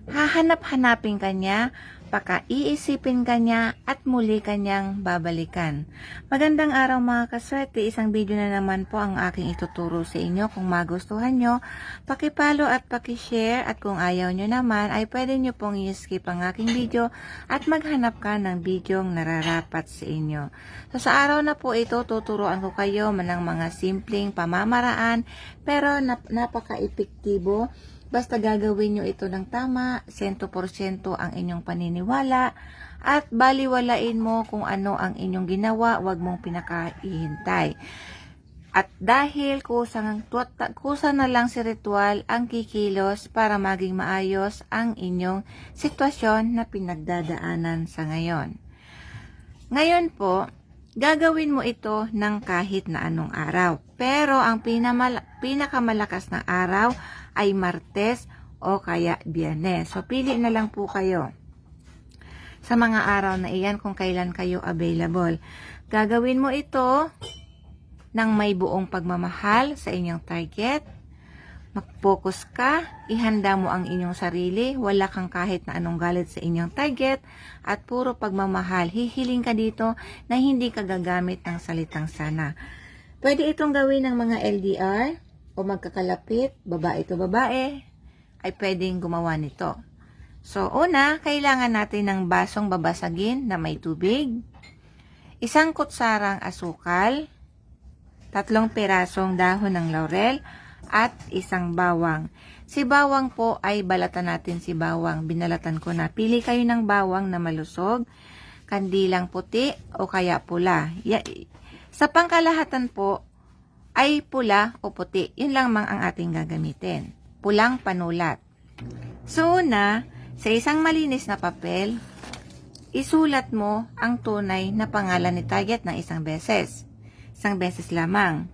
Hahanap-hanapin ka niya, pakaiisipin ka niya, at muli kanyang babalikan. Magandang araw mga kaswerte, isang video na naman po ang aking ituturo sa inyo. Kung magustuhan nyo, pakipalo at pakishare, at kung ayaw nyo naman ay pwede nyo pong i-skip ang aking video at maghanap ka ng videong nararapat sa inyo. So sa araw na po ito, tuturuan ko kayo ng mga simpleng pamamaraan pero napaka-epektibo. Basta gagawin nyo ito ng tama, 100% ang inyong paniniwala, at baliwalain mo kung ano ang inyong ginawa, wag mong pinakaihintay. At dahil kusa na lang si ritual ang kikilos para maging maayos ang inyong sitwasyon na pinagdadaanan sa ngayon. Ngayon po, gagawin mo ito ng kahit na anong araw. Pero ang pinakamalakas na araw ay Martes o kaya Biyernes. So, pili na lang po kayo sa mga araw na iyan kung kailan kayo available. Gagawin mo ito ng may buong pagmamahal sa inyong target. Mag-focus ka, ihanda mo ang inyong sarili, wala kang kahit na anong galit sa inyong target, at puro pagmamahal. Hihiling ka dito na hindi ka gagamit ng salitang sana. Pwede itong gawin ng mga LDR o magkakalapit, babae to babae, ay pwedeng gumawa nito. So, una, kailangan natin ng basong babasagin na may tubig, isang kutsarang asukal, 3 pirasong dahon ng laurel, at isang bawang. Si bawang po ay balatan natin si bawang. Binalatan ko na. Pili kayo ng bawang na malusog, kandilang puti o kaya pula. Sa pangkalahatan po ay pula o puti. Yun lang mang ang ating gagamitin. Pulang panulat. So una, sa isang malinis na papel, isulat mo ang tunay na pangalan ni target ng isang beses. Isang beses lamang.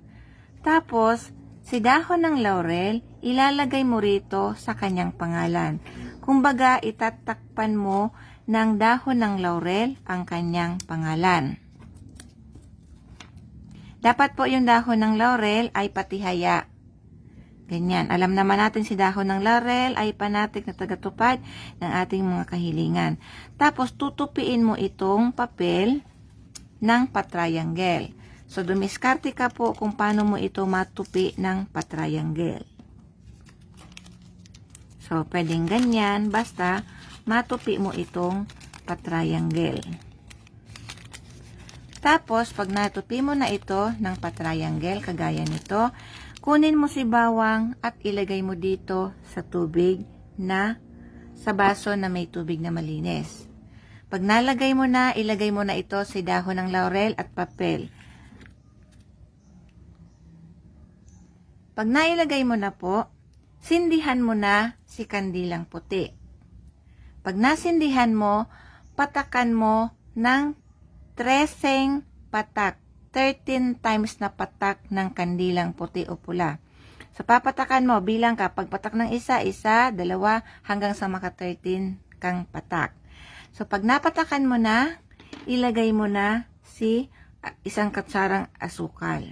Tapos, si dahon ng laurel, ilalagay mo rito sa kanyang pangalan. Kumbaga, itatakpan mo ng dahon ng laurel ang kanyang pangalan. Dapat po yung dahon ng laurel ay patihaya. Ganyan. Alam naman natin si dahon ng laurel ay panatik na tagatupad ng ating mga kahilingan. Tapos, tutupiin mo itong papel ng patriangle. So, dumiskarte ka po kung paano mo ito matupi ng patriangle. So, pwedeng ganyan, basta matupi mo itong patriangle. Tapos, pag natupi mo na ito ng patriangle, kagaya nito, kunin mo si bawang at ilagay mo dito sa tubig na, sa baso na may tubig na malinis. Pag nalagay mo na, ilagay mo na ito sa dahon ng laurel at papel. Pag nailagay mo na po, sindihan mo na si kandilang puti. Pag nasindihan mo, patakan mo ng 13 patak, 13 times na patak ng kandilang puti o pula. So, papatakan mo, bilang ka, pagpatak ng isa, 2, hanggang sa maka 13 kang patak. So, pag napatakan mo na, ilagay mo na si isang kutsarang asukal.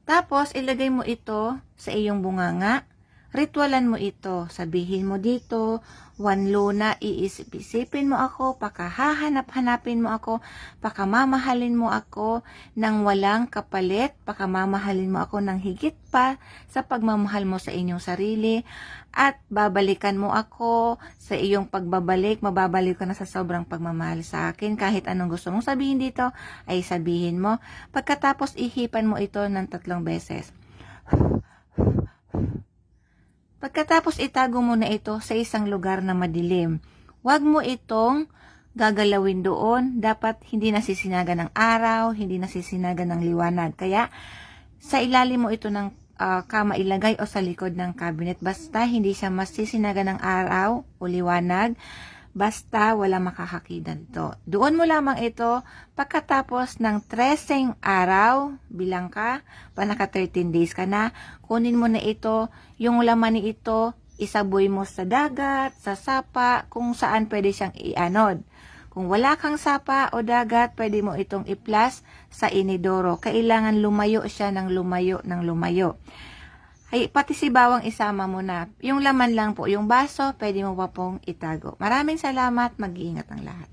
Tapos, ilagay mo ito sa iyong bunganga. Ritualan mo ito. Sabihin mo dito, 1 luna, iisip-isipin mo ako, pakahahanap-hanapin mo ako, pakamamahalin mo ako ng walang kapalit, pakamamahalin mo ako ng higit pa sa pagmamahal mo sa inyong sarili, at babalikan mo ako sa iyong pagbabalik, mababalik ka na sa sobrang pagmamahal sa akin. Kahit anong gusto mong sabihin dito, ay sabihin mo. Pagkatapos, ihipan mo ito ng 3 beses. Pagkatapos, itago mo na ito sa isang lugar na madilim. Huwag mo itong gagalawin doon. Dapat hindi nasisinaga ng araw, hindi nasisinaga ng liwanag. Kaya, sa ilalim mo ito ng kama ilagay o sa likod ng cabinet. Basta hindi siya masisinaga ng araw o liwanag. Basta wala makakakita nito. Doon mo lamang ito pagkatapos ng 13 araw, bilang ka, pa naka 13 days ka na, kunin mo na ito, yung laman ni ito, isaboy mo sa dagat, sa sapa, kung saan pwede siyang ianod. Kung wala kang sapa o dagat, pwede mo itong i-plus sa inidoro. Kailangan lumayo siya ng lumayo ng lumayo. Ay, pati si bawang isama mo na. Yung laman lang po, yung baso, pwede mo pa pong itago. Maraming salamat, mag-iingat ang lahat.